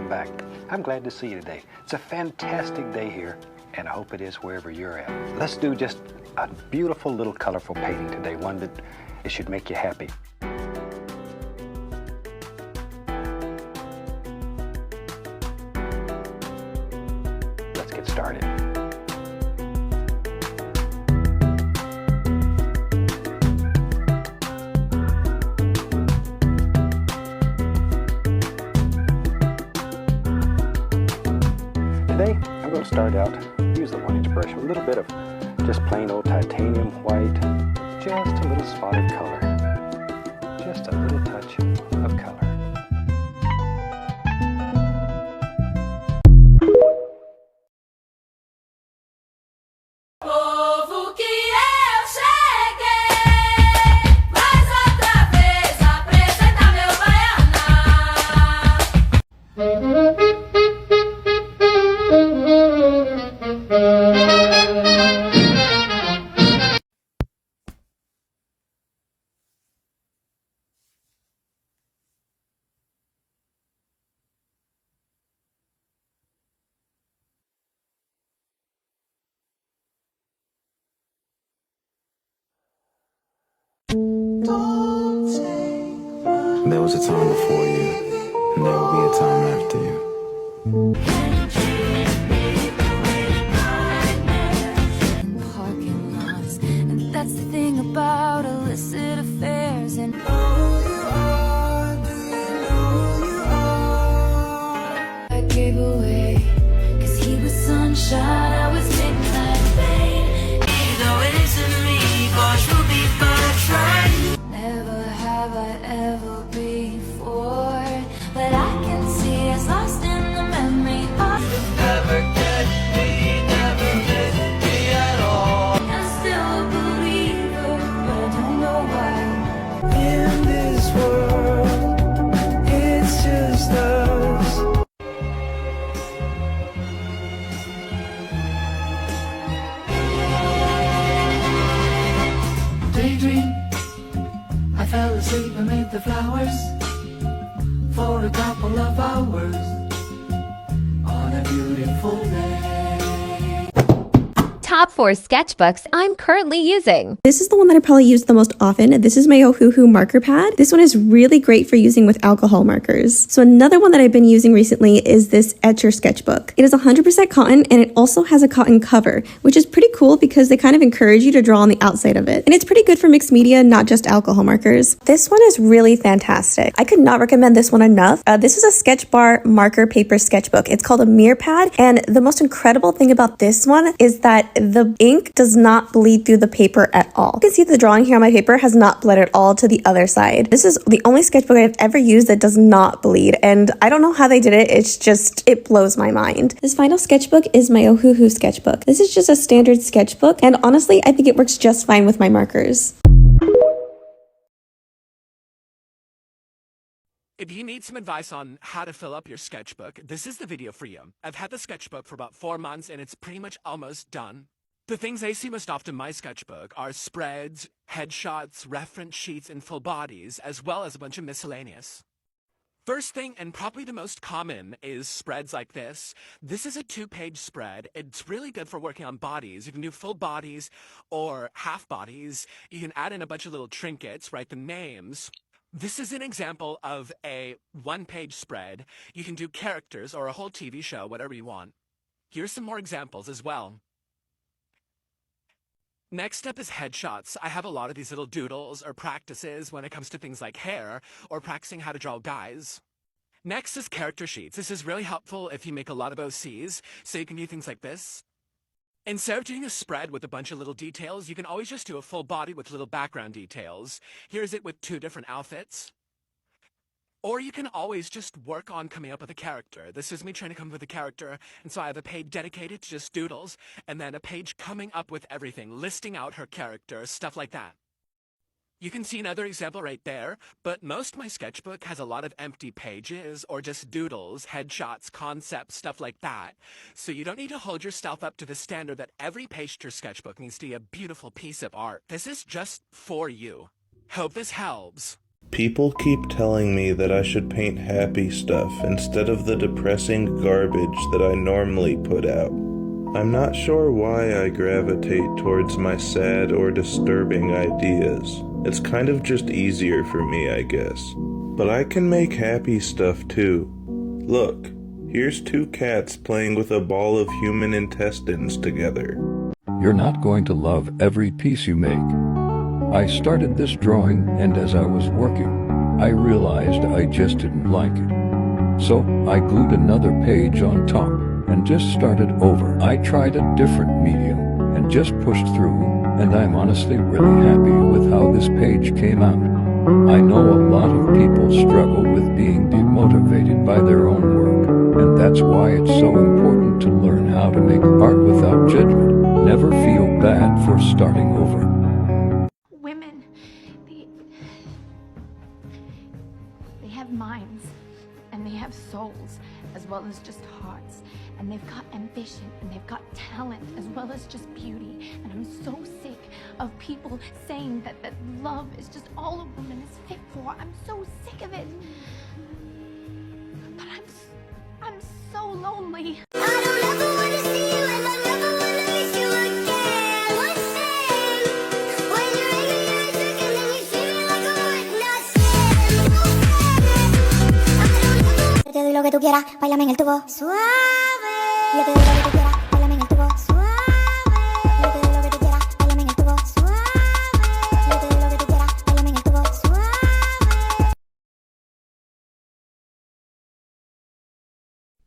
welcome back. I'm glad to see you today. It's a fantastic day here, and I hope it is wherever you're at. Let's do just a beautiful little colorful painting today, one that it should make you happy. Let's get started. Today, I'm going to start out, use the 1-inch brush, with a little bit of just plain old titanium white, just a little spot of color, just a little touch of color. There was a time before you, and there will be a time after you. Parking lots, and that's the thing about illicit affairs. And I gave away, 'cause he was sunshine, I was midnight rain. Though it isn't me, Bosch will be right. Never have I ever before, but I can see it's lost in the memory of never get me, never miss me at all. I'm still a believer, but I don't know why. In this world, it's just us. Daydream, I fell asleep amid the flowers for a couple of hours on a beautiful day. Top 4 sketchbooks I'm currently using. This is the one that I probably use the most often. This is my Ohuhu marker pad. This one is really great for using with alcohol markers. So another one that I've been using recently is this Etcher sketchbook. It is 100% cotton, and it also has a cotton cover, which is pretty cool because they kind of encourage you to draw on the outside of it. And it's pretty good for mixed media, not just alcohol markers. This one is really fantastic. I could not recommend this one enough. This is a Sketch Bar marker paper sketchbook. It's called a mirror pad, and the most incredible thing about this one is that the ink does not bleed through the paper at all. You can see the drawing here on my paper has not bled at all to the other side. This is the only sketchbook I've ever used that does not bleed, and I don't know how they did it. It's just, it blows my mind. This final sketchbook is my Ohuhu sketchbook. This is just a standard sketchbook, and honestly, I think it works just fine with my markers. If you need some advice on how to fill up your sketchbook, this is the video for you. I've had the sketchbook for about 4 months and it's pretty much almost done. The things I see most often in my sketchbook are spreads, headshots, reference sheets, and full bodies, as well as a bunch of miscellaneous. First thing, and probably the most common, is spreads like this. This is a 2-page spread. It's really good for working on bodies. You can do full bodies or half bodies. You can add in a bunch of little trinkets, write the names. This is an example of a 1-page spread. You can do characters or a whole TV show, whatever you want. Here's some more examples as well. Next up is headshots. I have a lot of these little doodles or practices when it comes to things like hair or practicing how to draw guys. Next is character sheets. This is really helpful if you make a lot of OCs, so you can do things like this. Instead of doing a spread with a bunch of little details, you can always just do a full body with little background details. Here's it with 2 different outfits. Or you can always just work on coming up with a character. This is me trying to come up with a character, and so I have a page dedicated to just doodles, and then a page coming up with everything, listing out her character, stuff like that. You can see another example right there, but most of my sketchbook has a lot of empty pages or just doodles, headshots, concepts, stuff like that. So you don't need to hold yourself up to the standard that every page to your sketchbook needs to be a beautiful piece of art. This is just for you. Hope this helps. People keep telling me that I should paint happy stuff instead of the depressing garbage that I normally put out. I'm not sure why I gravitate towards my sad or disturbing ideas. It's kind of just easier for me, I guess. But I can make happy stuff too. Look, here's two cats playing with a ball of human intestines together. You're not going to love every piece you make. I started this drawing, and as I was working, I realized I just didn't like it. So I glued another page on top and just started over. I tried a different medium and just pushed through, and I'm honestly really happy with how this page came out. I know a lot of people struggle with being demotivated by their own work, and that's why it's so important to learn how to make art without judgment. Never feel bad for starting over. Women, they have minds, and they have souls, as well as just hearts, and they've got ambition, and they've got talent, as well as just beauty. And I'm so sick of people saying that love is just all a woman is fit for. I'm so sick of it. But I'm so lonely. I don't ever wanna see you and I never wanna miss you again. One thing, when you're angry you're sick and then you see me like a witness. Yo te doy lo que tú quieras, bailame en el tubo suave. Yo te doy lo que tú quieras, bailame en el tubo suave. Yo te doy lo que tú quieras, bailame en el tubo suave. Yo te doy lo que tú quieras, bailame en el tubo suave.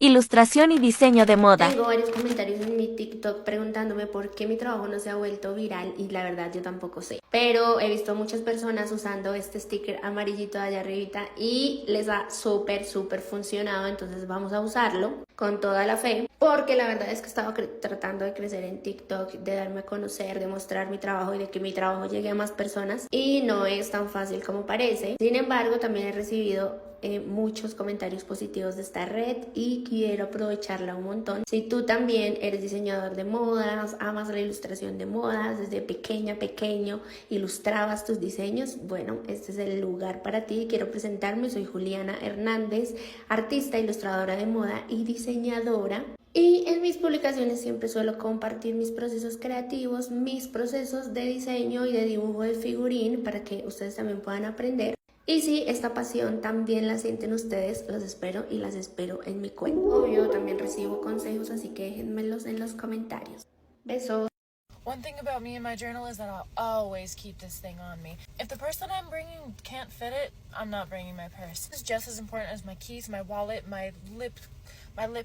Ilustración y diseño de moda. Tengo varios comentarios en mi TikTok preguntándome por qué mi trabajo no se ha vuelto viral y la verdad yo tampoco sé. Pero he visto muchas personas usando este sticker amarillito de allá arribita y les ha súper funcionado, entonces vamos a usarlo con toda la fe porque la verdad es que estaba tratando de crecer en TikTok, de darme a conocer, de mostrar mi trabajo y de que mi trabajo llegue a más personas y no es tan fácil como parece. Sin embargo, también he recibido muchos comentarios positivos de esta red y quiero aprovecharla un montón. Si tú también eres diseñador de modas, amas la ilustración de modas, desde pequeño ilustrabas tus diseños, bueno, este es el lugar para ti. Quiero presentarme, soy Juliana Hernández, artista, ilustradora de moda y diseñadora. Y en mis publicaciones siempre suelo compartir mis procesos creativos, mis procesos de diseño y de dibujo de figurín para que ustedes también puedan aprender. Y si esta pasión también la sienten ustedes, los espero y las espero en mi cuenta. Obvio, también recibo consejos, así que déjenmelos en los comentarios. Besos. One thing about me and my journal is that I'll always keep this thing on me. If the purse that I'm bringing can't fit it, I'm not bringing my purse. It's just as important as my keys, my wallet, my lip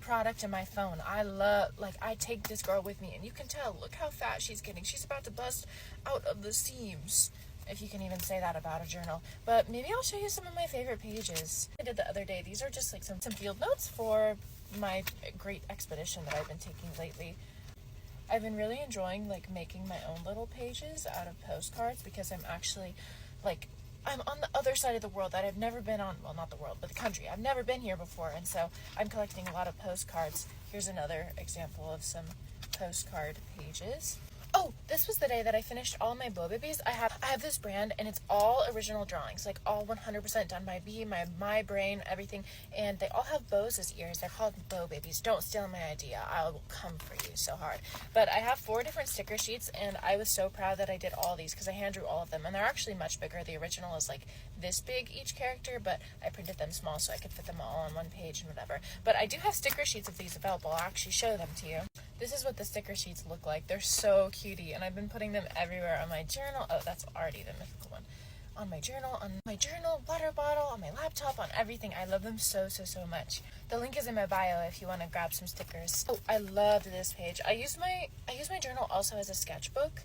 product, and my phone. I take this girl with me, and you can tell, look how fat she's getting. She's about to bust out of the seams, if you can even say that about a journal. But maybe I'll show you some of my favorite pages I did the other day. These are just like some field notes for my great expedition that I've been taking lately. I've been really enjoying making my own little pages out of postcards because I'm actually I'm on the other side of the world that I've never been on. Well, not the world, but the country. I've never been here before, and so I'm collecting a lot of postcards. Here's another example of some postcard pages. Oh, this was the day that I finished all my bow babies. I have this brand, and it's all original drawings, all 100% done by me, my brain, everything, and they all have bows as ears. They're called bow babies. Don't steal my idea. I will come for you so hard. But I have 4 different sticker sheets, and I was so proud that I did all these because I hand drew all of them, and they're actually much bigger. The original is this big each character, but I printed them small so I could fit them all on one page and whatever. But I do have sticker sheets of these available. I'll actually show them to you. This is what the sticker sheets look like. They're so cutie, and I've been putting them everywhere on my journal. Oh, that's already the mythical one. On my journal, water bottle, on my laptop, on everything. I love them so much. The link is in my bio if you want to grab some stickers. Oh, I loved this page. I use my journal also as a sketchbook,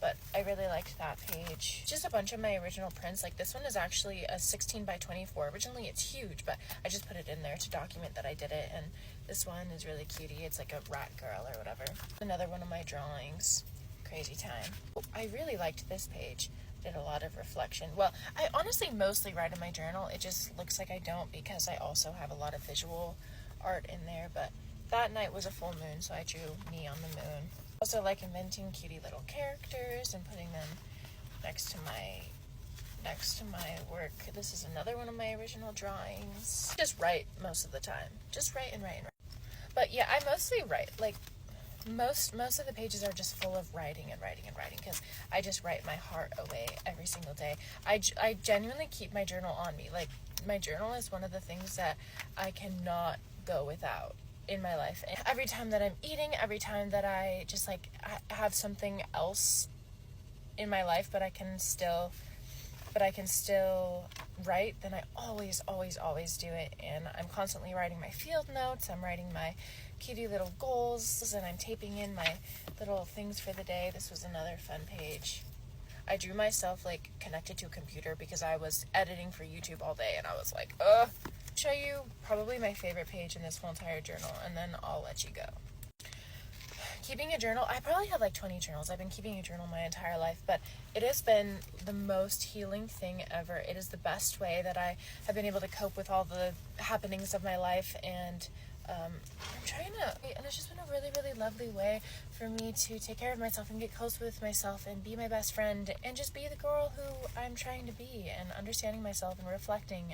but I really liked that page. Just a bunch of my original prints. This one is actually a 16 by 24. Originally it's huge, but I just put it in there to document that I did it, and this one is really cutie. It's like a rat girl or whatever. Another one of my drawings. Crazy time. Oh, I really liked this page. Did a lot of reflection. Well, I honestly mostly write in my journal. It just looks like I don't because I also have a lot of visual art in there, but that night was a full moon, so I drew me on the moon. Also like inventing cutie little characters and putting them next to my next to my work. This is another one of my original drawings. Just write most of the time. Just write and write and write. But yeah, I mostly write. Like, most of the pages are just full of writing and writing and writing, because I just write my heart away every single day. I genuinely keep my journal on me. Like, my journal is one of the things that I cannot go without in my life. And every time that I'm eating, every time that I just like have something else in my life, but I can still write, then I always do it. And I'm constantly writing my field notes, I'm writing my cutie little goals, and I'm taping in my little things for the day. This was another fun page. I drew myself like connected to a computer because I was editing for YouTube all day, and I was like, show you probably my favorite page in this whole entire journal, and then I'll let you go. Keeping a journal, I probably have like 20 journals. I've been keeping a journal my entire life, but it has been the most healing thing ever. It is the best way that I have been able to cope with all the happenings of my life, and I'm trying to, and it's just been a really, really lovely way for me to take care of myself and get close with myself and be my best friend and just be the girl who I'm trying to be, and understanding myself and reflecting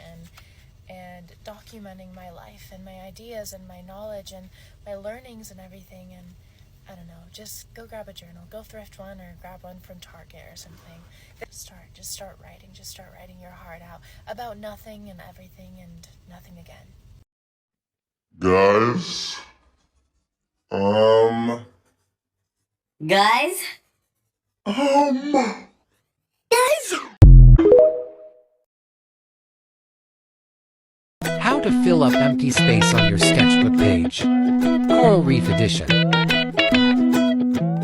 and documenting my life and my ideas and my knowledge and my learnings and everything. And I don't know, just go grab a journal, go thrift one or grab one from Target or something. Just start writing your heart out about nothing and everything and nothing again. Guys? Guys? How to fill up empty space on your sketchbook page. Coral Reef Edition.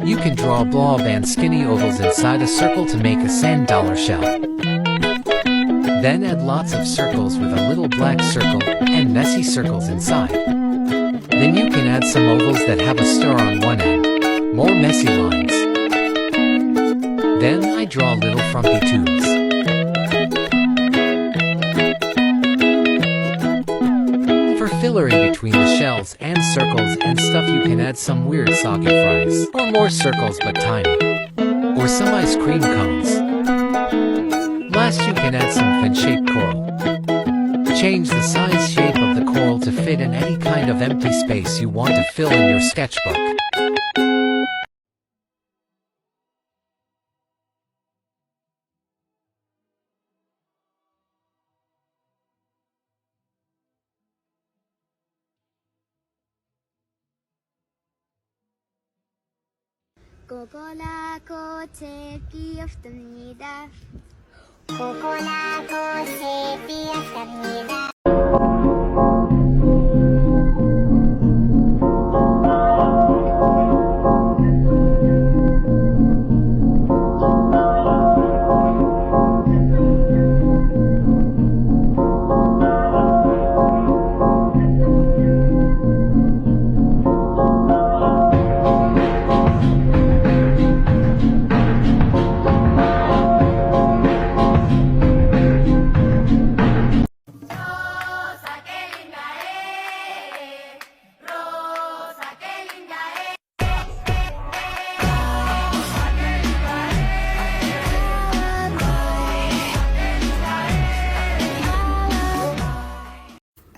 You can draw blob and skinny ovals inside a circle to make a sand dollar shell. Then add lots of circles with a little black circle and messy circles inside. Then you can add some ovals that have a star on one end, more messy lines. Then I draw little frumpy tubes. For fillery between the shells and circles and stuff, you can add some weird soggy fries, or more circles but tiny, or some ice cream cones. Last, you can add some fin-shaped coral. Change the size shape of the coral to fit in any kind of empty space you want to fill in your sketchbook. 코코나코 제비였습니다. 코코나코 제비였습니다.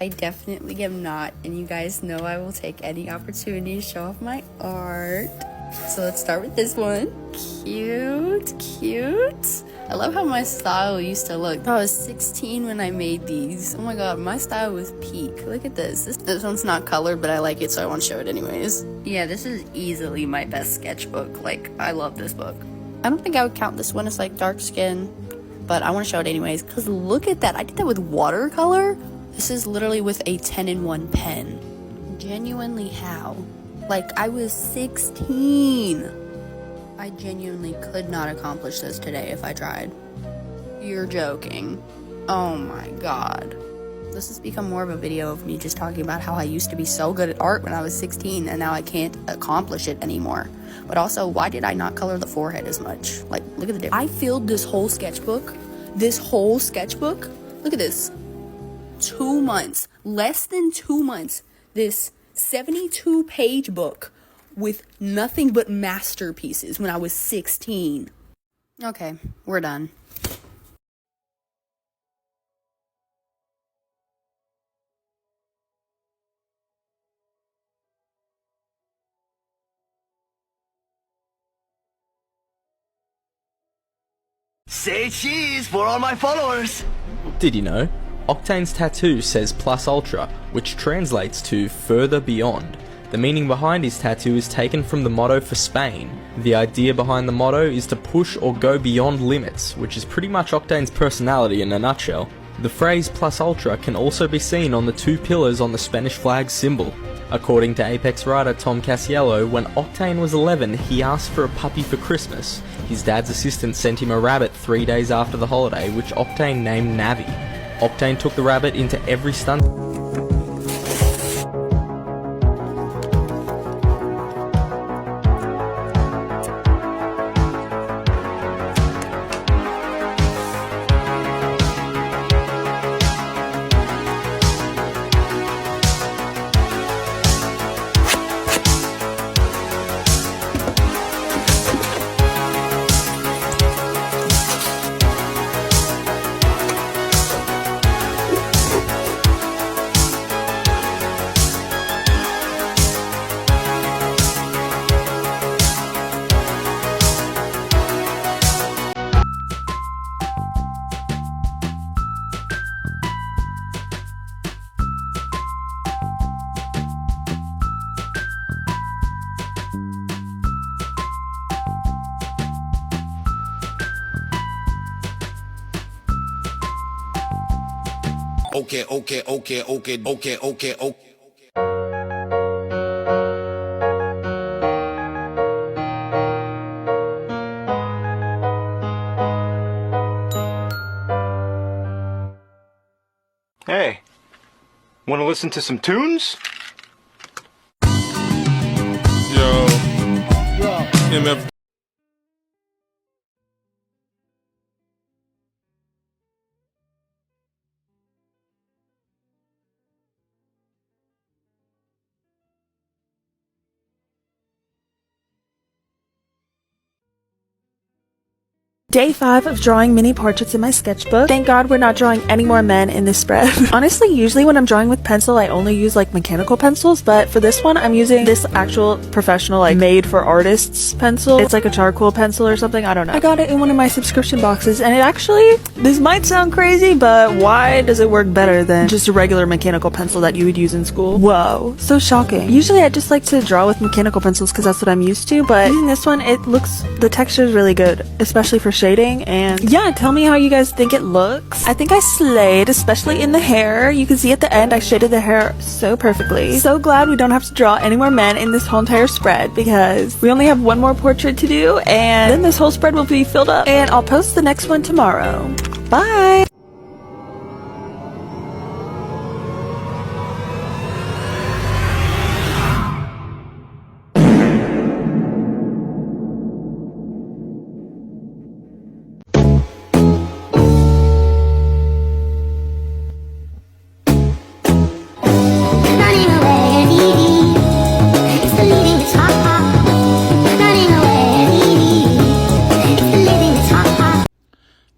I definitely am not, and you guys know I will take any opportunity to show off my art. So let's start with this one. Cute. I love how my style used to look. I was 16 when I made these. Oh my god, my style was peak. Look at this. This one's not colored, but I like it, so I want to show it anyways. Yeah, this is easily my best sketchbook. Like, I love this book. I don't think I would count this one as like dark skin, but I want to show it anyways, because look at that. I did that with watercolor. This is literally with a 10-in-1 pen. Genuinely how? Like, I was 16. I genuinely could not accomplish this today if I tried. You're joking. Oh my god. This has become more of a video of me just talking about how I used to be so good at art when I was 16 and now I can't accomplish it anymore. But also, why did I not color the forehead as much? Like, look at the difference. I filled this whole sketchbook. Look at this. 2 months, less than 2 months, this 72-page book with nothing but masterpieces when I was 16. Okay, we're done. Say cheese for all my followers. Did you know? Octane's tattoo says Plus Ultra, which translates to further beyond. The meaning behind his tattoo is taken from the motto for Spain. The idea behind the motto is to push or go beyond limits, which is pretty much Octane's personality in a nutshell. The phrase Plus Ultra can also be seen on the two pillars on the Spanish flag's symbol. According to Apex writer Tom Casiello, when Octane was 11, he asked for a puppy for Christmas. His dad's assistant sent him a rabbit 3 days after the holiday, which Octane named Navi. Octane took the rabbit into every stunt. Okay. Hey, want to listen to some tunes? Yo. MF. Day 5 of drawing mini portraits in my sketchbook. Thank God we're not drawing any more men in this spread. Honestly, usually when I'm drawing with pencil, I only use like mechanical pencils, but for this one, I'm using this actual professional, like made for artists pencil. It's like a charcoal pencil or something, I don't know. I got it in one of my subscription boxes, and it actually, this might sound crazy, but why does it work better than just a regular mechanical pencil that you would use in school? Whoa, so shocking. Usually I just like to draw with mechanical pencils because that's what I'm used to, but using this one, the texture is really good, especially for shading. And yeah, tell me how you guys think it looks. I think I slayed, especially in the hair. You can see at the end I shaded the hair so perfectly. So glad we don't have to draw any more men in this whole entire spread, because we only have one more portrait to do and then this whole spread will be filled up, and I'll post the next one tomorrow. Bye!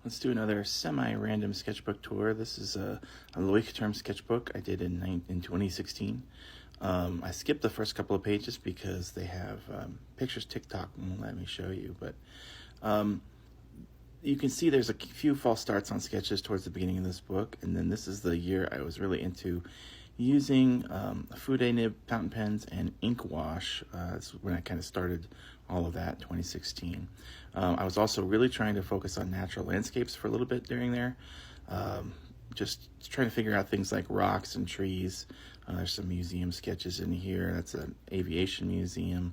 Let's do another semi-random sketchbook tour. This is a Loic term sketchbook I did in 2016. I skipped the first couple of pages because they have pictures TikTok won't let me show you, but you can see there's a few false starts on sketches towards the beginning of this book, and then this is the year I was really into using Fude nib fountain pens and ink wash. That's when I kind of started all of that, 2016. I was also really trying to focus on natural landscapes for a little bit during there, just trying to figure out things like rocks and trees. There's some museum sketches in here. That's an aviation museum.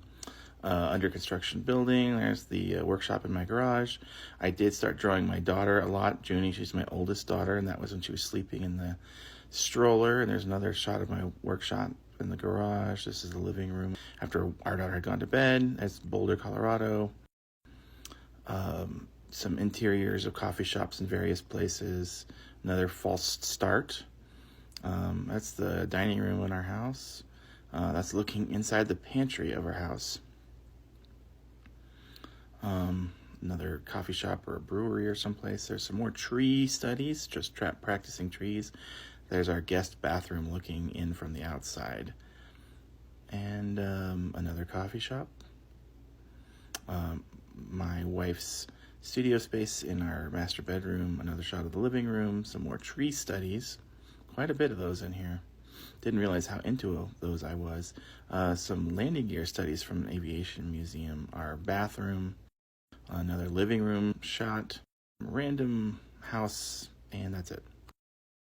Under construction building. There's the workshop in my garage. I did start drawing my daughter a lot, Junie. She's my oldest daughter, and that was when she was sleeping in the stroller. And there's another shot of my workshop in the garage. This is the living room after our daughter had gone to bed. That's Boulder, Colorado. Some interiors of coffee shops in various places. Another false start. That's the dining room in our house. That's looking inside the pantry of our house. Another coffee shop or a brewery or someplace. There's some more tree studies, just practicing trees. There's our guest bathroom looking in from the outside. And another coffee shop. My wife's studio space in our master bedroom, another shot of the living room, some more tree studies, quite a bit of those in here. Didn't realize how into those I was. Some landing gear studies from an aviation museum, our bathroom, another living room shot, random house, and that's it.